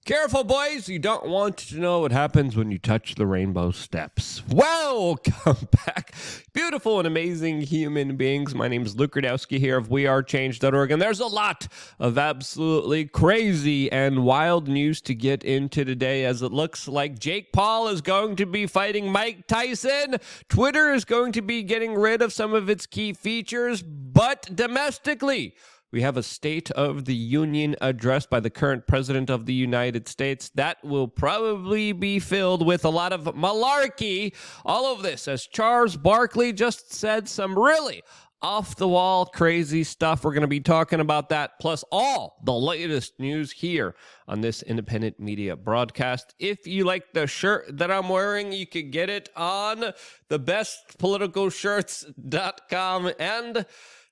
Careful, boys. You don't want to know what happens when you touch the rainbow steps. Welcome back, beautiful and amazing human beings. My name is Lucan Filter here of wearechange.org, and there's a lot of absolutely crazy and wild news to get into today, as it looks like Jake Paul is going to be fighting Mike Tyson. Twitter is going to be getting rid of some of its key features, but domestically, we have a State of the Union address by the current president of the United States that will probably be filled with a lot of malarkey. All of this, as Charles Barkley just said, some really off-the-wall crazy stuff. We're going to be talking about that, plus all the latest news here on this independent media broadcast. If you like the shirt that I'm wearing, you can get it on thebestpoliticalshirts.com. And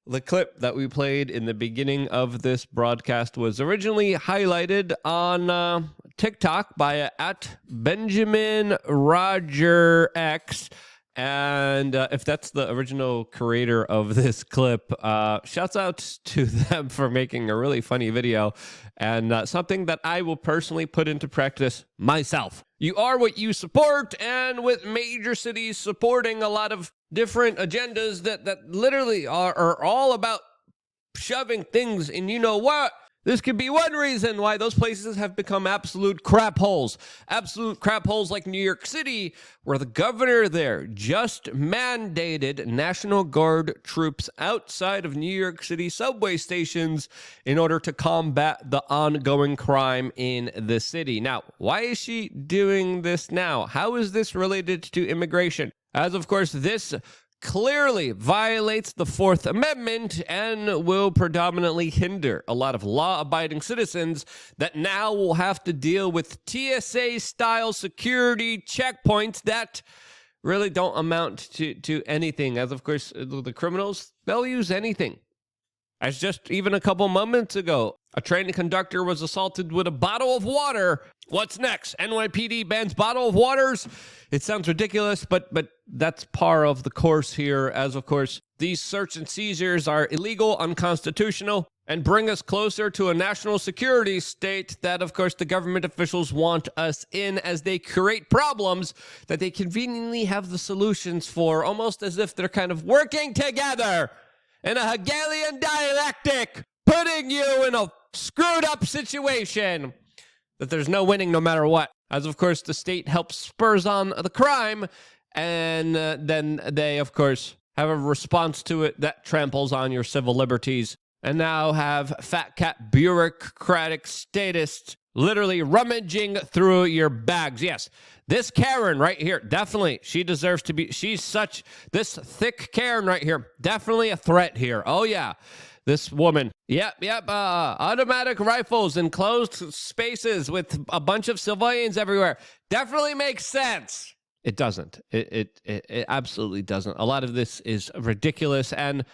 the clip that we played in the beginning of this broadcast was originally highlighted on TikTok by at Benjamin Roger X. And if that's the original creator of this clip, shouts out to them for making a really funny video and something that I will personally put into practice myself. You are what you support, and with major cities supporting a lot of different agendas that literally are all about shoving things in you know what. This could be one reason why those places have become absolute crap holes. Absolute crap holes like New York City, where the governor there just mandated National Guard troops outside of New York City subway stations in order to combat the ongoing crime in the city. Now, why is she doing this now? How is this related to immigration? As of course, this clearly violates the Fourth Amendment and will predominantly hinder a lot of law-abiding citizens that now will have to deal with TSA-style security checkpoints that really don't amount to anything. As of course, the criminals, they'll use anything. As just even a couple moments ago, a train conductor was assaulted with a bottle of water. What's next? NYPD bans bottle of waters? It sounds ridiculous, but that's par of the course here, as of course, these search and seizures are illegal, unconstitutional, and bring us closer to a national security state that, of course, the government officials want us in, as they create problems that they conveniently have the solutions for, almost as if they're kind of working together in a Hegelian dialectic, putting you in a screwed up situation that there's no winning no matter what. As of course, the state helps spurs on the crime, and then they, of course, have a response to it that tramples on your civil liberties, and now have fat cat bureaucratic statists literally rummaging through your bags. Yes, this Karen right here, definitely, she deserves to be, this thick Karen right here, definitely a threat here. Oh yeah, this woman. Yep, automatic rifles in closed spaces with a bunch of civilians everywhere. Definitely makes sense. It doesn't. It absolutely doesn't. A lot of this is ridiculous, and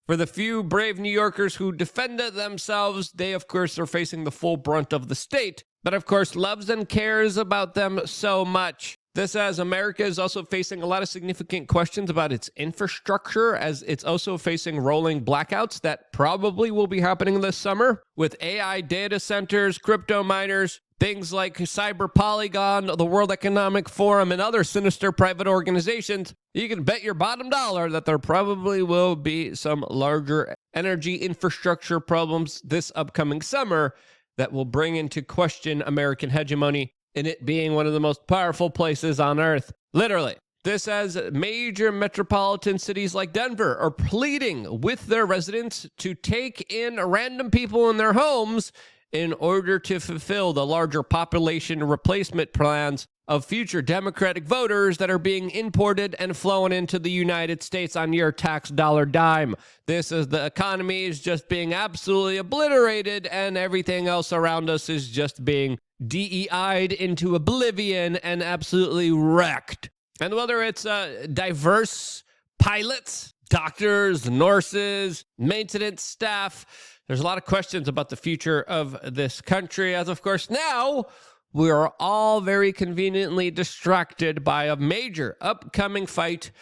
for the few brave New Yorkers who defended themselves, they, of course, are facing the full brunt of the state, but, of course, loves and cares about them so much. This, as America is also facing a lot of significant questions about its infrastructure, as it's also facing rolling blackouts that probably will be happening this summer with AI data centers, crypto miners, things like Cyber Polygon, the World Economic Forum, and other sinister private organizations. You can bet your bottom dollar that there probably will be some larger energy infrastructure problems this upcoming summer that will bring into question American hegemony in it being one of the most powerful places on earth. Literally. This, as major metropolitan cities like Denver are pleading with their residents to take in random people in their homes in order to fulfill the larger population replacement plans of future Democratic voters that are being imported and flown into the United States on your tax dollar dime. This is the economy is just being absolutely obliterated, and everything else around us is just being DEI'd into oblivion and absolutely wrecked. And whether it's diverse pilots, doctors, nurses, maintenance staff, there's a lot of questions about the future of this country, as of course now we are all very conveniently distracted by a major upcoming fight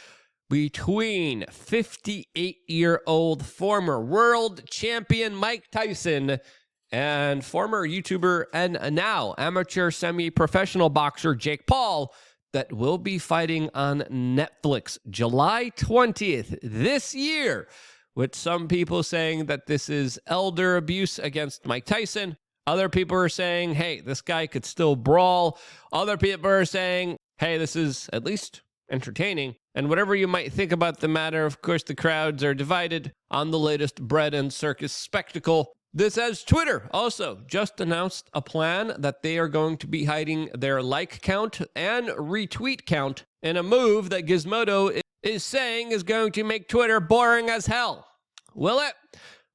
between 58-year-old former world champion Mike Tyson and former YouTuber and now amateur semi-professional boxer Jake Paul that will be fighting on Netflix July 20th this year, with some people saying that this is elder abuse against Mike Tyson. Other people are saying, hey, this guy could still brawl. Other people are saying, hey, this is at least entertaining. And whatever you might think about the matter, of course, the crowds are divided on the latest bread and circus spectacle. This as Twitter also just announced a plan that they are going to be hiding their like count and retweet count in a move that Gizmodo is saying is going to make Twitter boring as hell. Will it?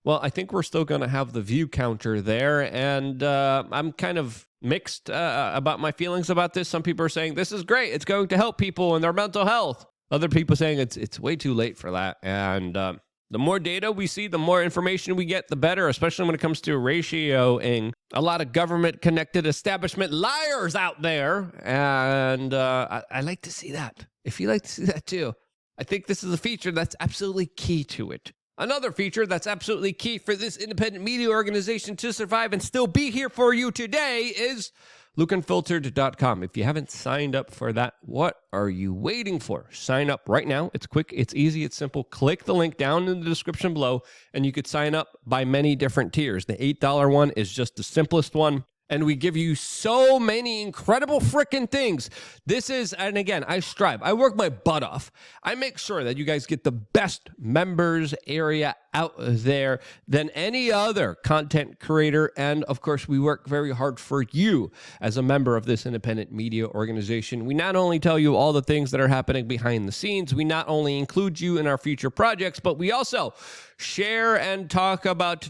Well, I think we're still going to have the view counter there, and I'm kind of mixed about my feelings about this. Some people are saying this is great. It's going to help people in their mental health. Other people saying it's way too late for that, and the more data we see, the more information we get, the better, especially when it comes to ratioing. A lot of government-connected establishment liars out there, and I like to see that. If you like to see that too, I think this is a feature that's absolutely key to it. Another feature that's absolutely key for this independent media organization to survive and still be here for you today is LucanFiltered.com. If you haven't signed up for that, what are you waiting for? Sign up right now. It's quick, it's easy, it's simple. Click the link down in the description below, and you could sign up by many different tiers. The $8 one is just the simplest one. And we give you so many incredible freaking things. This is, and again, I strive. I work my butt off. I make sure that you guys get the best members area out there than any other content creator. And of course, we work very hard for you as a member of this independent media organization. We not only tell you all the things that are happening behind the scenes, we not only include you in our future projects, but we also share and talk about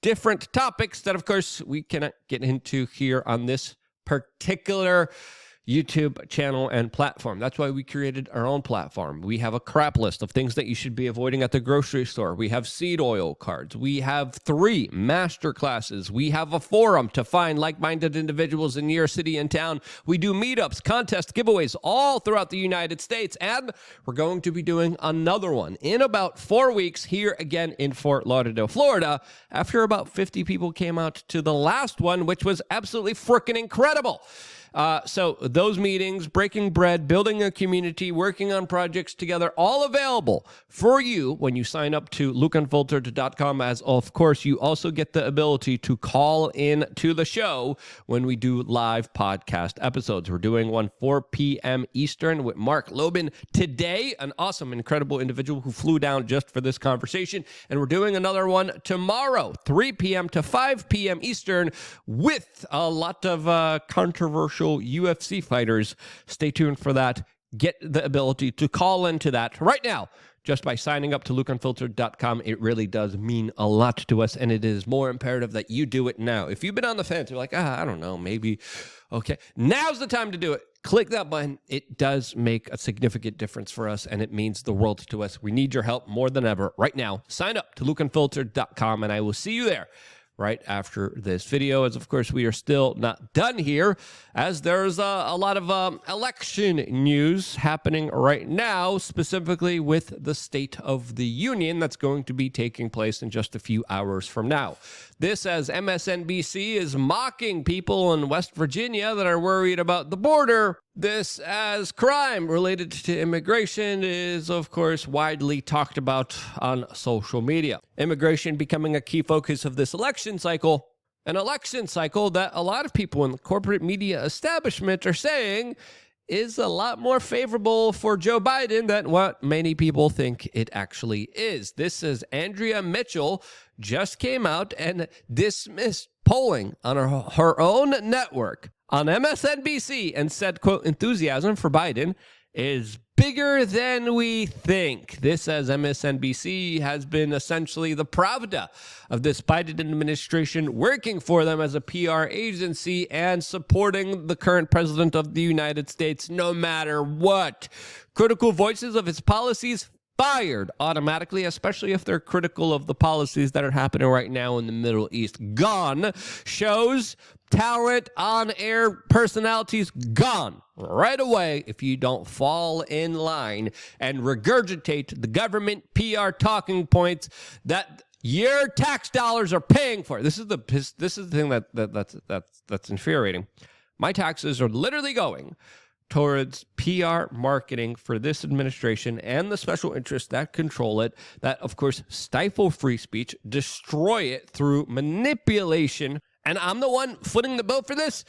different topics that, of course, we cannot get into here on this particular YouTube channel and platform. That's why we created our own platform. We have a crap list of things that you should be avoiding at the grocery store. We have seed oil cards. We have 3 master classes. We have a forum to find like-minded individuals in your city and town. We do meetups, contests, giveaways all throughout the United States. And we're going to be doing another one in about 4 weeks here again in Fort Lauderdale, Florida, after about 50 people came out to the last one, which was absolutely freaking incredible. So those meetings, breaking bread, building a community, working on projects together, all available for you when you sign up to lucanfiltered.com. As of course, you also get the ability to call in to the show when we do live podcast episodes. We're doing one 4 p.m. Eastern with Mark Lobin today, an awesome, incredible individual who flew down just for this conversation. And we're doing another one tomorrow, 3 p.m. to 5 p.m. Eastern, with a lot of controversial UFC fighters. Stay tuned for that. Get the ability to call into that right now just by signing up to lucanfiltered.com. It really does mean a lot to us, and it is more imperative that you do it now. If you've been on the fence, you're like, I don't know, maybe, okay, now's the time to do it. Click that button. It does make a significant difference for us, and it means the world to us. We need your help more than ever right now. Sign up to lucanfiltered.com, and I will see you there right after this video, as of course we are still not done here, as there's a lot of election news happening right now, specifically with the State of the Union that's going to be taking place in just a few hours from now. This as MSNBC is mocking people in West Virginia that are worried about the border. This as crime related to immigration is, of course, widely talked about on social media. Immigration becoming a key focus of this election cycle, an election cycle that a lot of people in the corporate media establishment are saying is a lot more favorable for Joe Biden than what many people think it actually is. This is Andrea Mitchell just came out and dismissed polling on her own network on MSNBC and said, quote, enthusiasm for Biden is bigger than we think. This, as MSNBC has been essentially the Pravda of this Biden administration, working for them as a PR agency and supporting the current president of the United States no matter what. Critical voices of his policies fired automatically, especially if they're critical of the policies that are happening right now in the Middle East. Gone. Shows, talent, on-air personalities gone right away if you don't fall in line and regurgitate the government PR talking points that your tax dollars are paying for. This is the thing that's infuriating. My taxes are literally going towards PR marketing for this administration and the special interests that control it, that, of course, stifle free speech, destroy it through manipulation, and I'm the one footing the bill for this.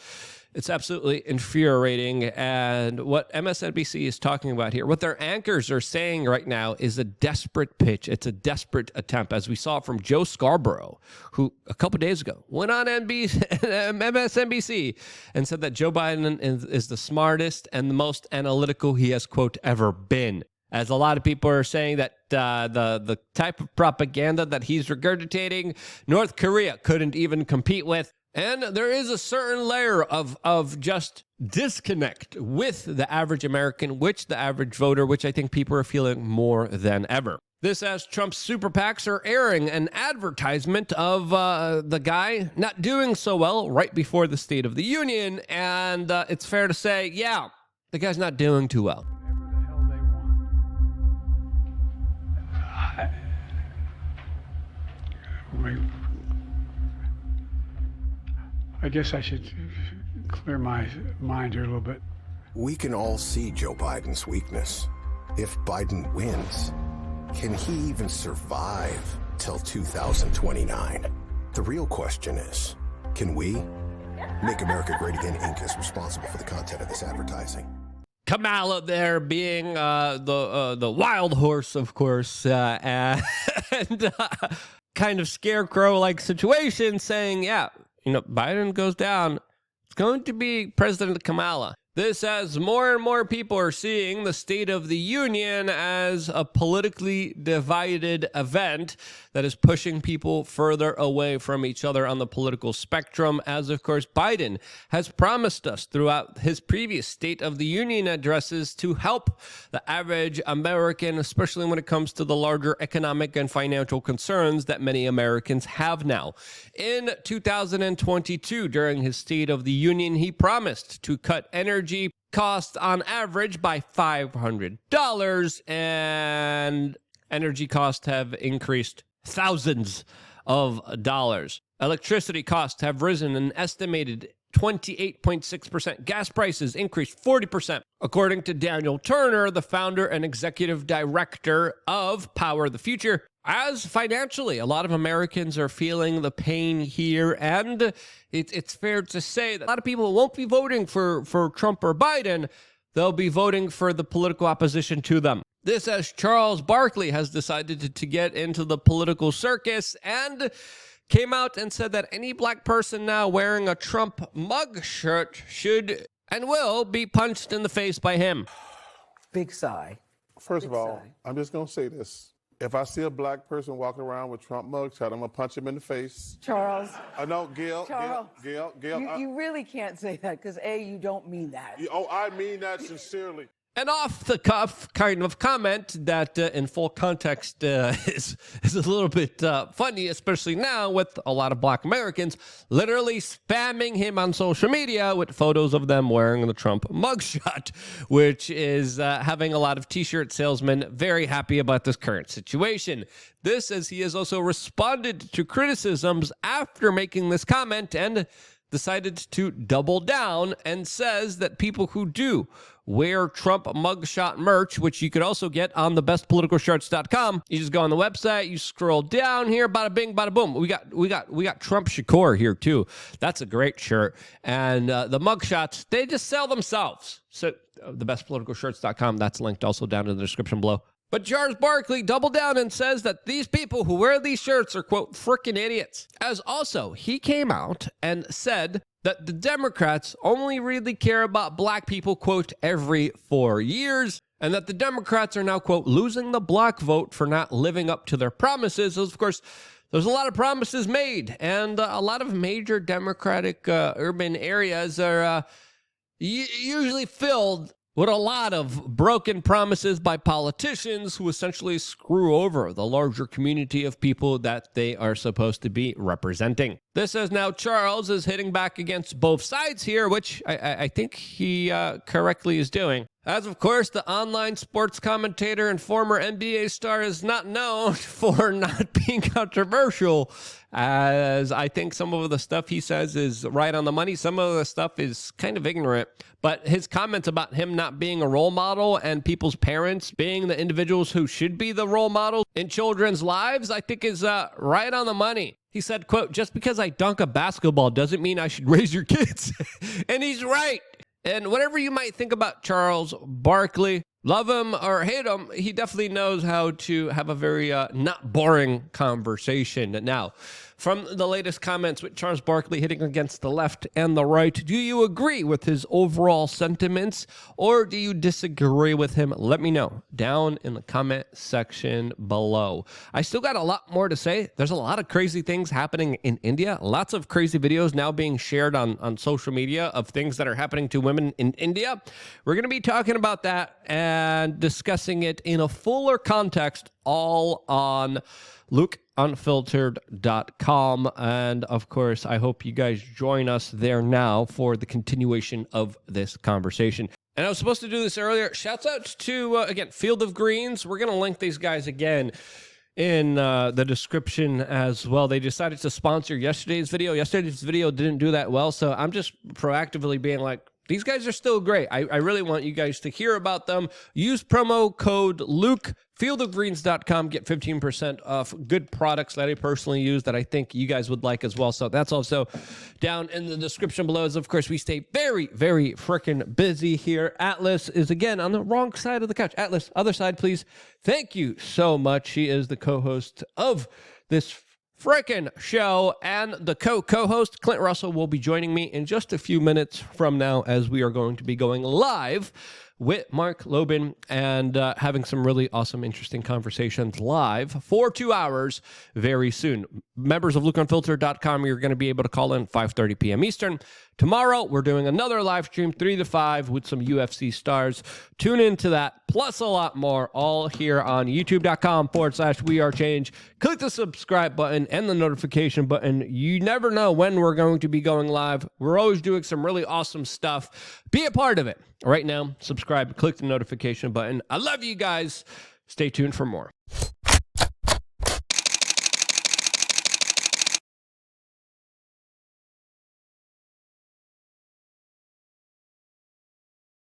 It's absolutely infuriating. And what MSNBC is talking about here, what their anchors are saying right now is a desperate pitch. It's a desperate attempt, as we saw from Joe Scarborough, who a couple days ago went on MSNBC and said that Joe Biden is the smartest and the most analytical he has, quote, ever been. As a lot of people are saying that the type of propaganda that he's regurgitating, North Korea couldn't even compete with. And there is a certain layer of just disconnect with the average American, which the average voter, which I think people are feeling more than ever. This as Trump's super PACs are airing an advertisement of the guy not doing so well right before the State of the Union. And it's fair to say, yeah, the guy's not doing too well. I guess I should clear my mind here a little bit. We can all see Joe Biden's weakness. If Biden wins, can he even survive till 2029? The real question is, can we? Make America Great Again Inc. is responsible for the content of this advertising. Kamala there being the wild horse, of course, and kind of scarecrow-like situation, saying, yeah, Biden goes down, it's going to be President Kamala. This as more and more people are seeing the State of the Union as a politically divided event that is pushing people further away from each other on the political spectrum, as, of course, Biden has promised us throughout his previous State of the Union addresses to help the average American, especially when it comes to the larger economic and financial concerns that many Americans have now. In 2022, during his State of the Union, he promised to cut energy costs on average by $500, and energy costs have increased thousands of dollars. Electricity costs have risen an estimated 28.6%. Gas prices increased 40%. According to Daniel Turner, the founder and executive director of Power the Future, as financially, a lot of Americans are feeling the pain here, and it's fair to say that a lot of people won't be voting for Trump or Biden. They'll be voting for the political opposition to them. This as Charles Barkley has decided to get into the political circus and came out and said that any black person now wearing a Trump mug shirt should and will be punched in the face by him. Big sigh. First of all, I'm just going to say this. If I see a black person walking around with Trump mugshot, I'm going to punch him in the face. Charles. No, Gail. Charles. Gail. You really can't say that because, A, you don't mean that. Oh, I mean that sincerely. An off-the-cuff kind of comment that in full context is a little bit funny, especially now with a lot of black Americans literally spamming him on social media with photos of them wearing the Trump mugshot, which is having a lot of T-shirt salesmen very happy about this current situation. This as he has also responded to criticisms after making this comment and decided to double down and says that people who do wear Trump mugshot merch, which you could also get on the bestpoliticalshirts.com. You just go on the website, you scroll down here, bada bing, bada boom. We got Trump Shakur here too. That's a great shirt. And the mugshots, they just sell themselves. So the bestpoliticalshirts.com, that's linked also down in the description below. But Charles Barkley doubled down and says that these people who wear these shirts are, quote, frickin' idiots. As also, he came out and said that the Democrats only really care about black people, quote, every 4 years, and that the Democrats are now, quote, losing the black vote for not living up to their promises. Of course, there's a lot of promises made, and a lot of major Democratic urban areas are usually filled with a lot of broken promises by politicians who essentially screw over the larger community of people that they are supposed to be representing. This is now Charles is hitting back against both sides here, which I think he correctly is doing. As of course, the online sports commentator and former NBA star is not known for not being controversial, as I think some of the stuff he says is right on the money. Some of the stuff is kind of ignorant, but his comments about him not being a role model and people's parents being the individuals who should be the role models in children's lives, I think is right on the money. He said, quote, "Just because I dunk a basketball doesn't mean I should raise your kids." And he's right. And whatever you might think about Charles Barkley, love him or hate him, he definitely knows how to have a very not boring conversation. Now, from the latest comments with Charles Barkley hitting against the left and the right, do you agree with his overall sentiments or do you disagree with him? Let me know down in the comment section below. I still got a lot more to say. There's a lot of crazy things happening in India. Lots of crazy videos now being shared on social media of things that are happening to women in India. We're going to be talking about that and discussing it in a fuller context, all on LucanFiltered.com. And of course, I hope you guys join us there now for the continuation of this conversation. And I was supposed to do this earlier. Shouts out to, again, Field of Greens. We're going to link these guys again in the description as well. They decided to sponsor yesterday's video. Yesterday's video didn't do that well, so I'm just proactively being like, these guys are still great. I really want you guys to hear about them. Use promo code Luke, fieldofgreens.com, get 15% off good products that I personally use that I think you guys would like as well. So that's also down in the description below. As of course, we stay very, very freaking busy here. Atlas is again on the wrong side of the couch. Atlas, other side, please. Thank you so much. She is the co-host of this frickin' show, and the co-host Clint Russell will be joining me in just a few minutes from now as we are going to be going live with Mark Lobin and having some really awesome, interesting conversations live for 2 hours very soon. Members of LucanFilter.com, you're going to be able to call in 5:30 p.m. Eastern. Tomorrow, we're doing another live stream, 3 to 5, with some UFC stars. Tune into that, plus a lot more, all here on YouTube.com/WeAreChange. Click the subscribe button and the notification button. You never know when we're going to be going live. We're always doing some really awesome stuff. Be a part of it. Right now, subscribe, click the notification button. I love you guys. Stay tuned for more.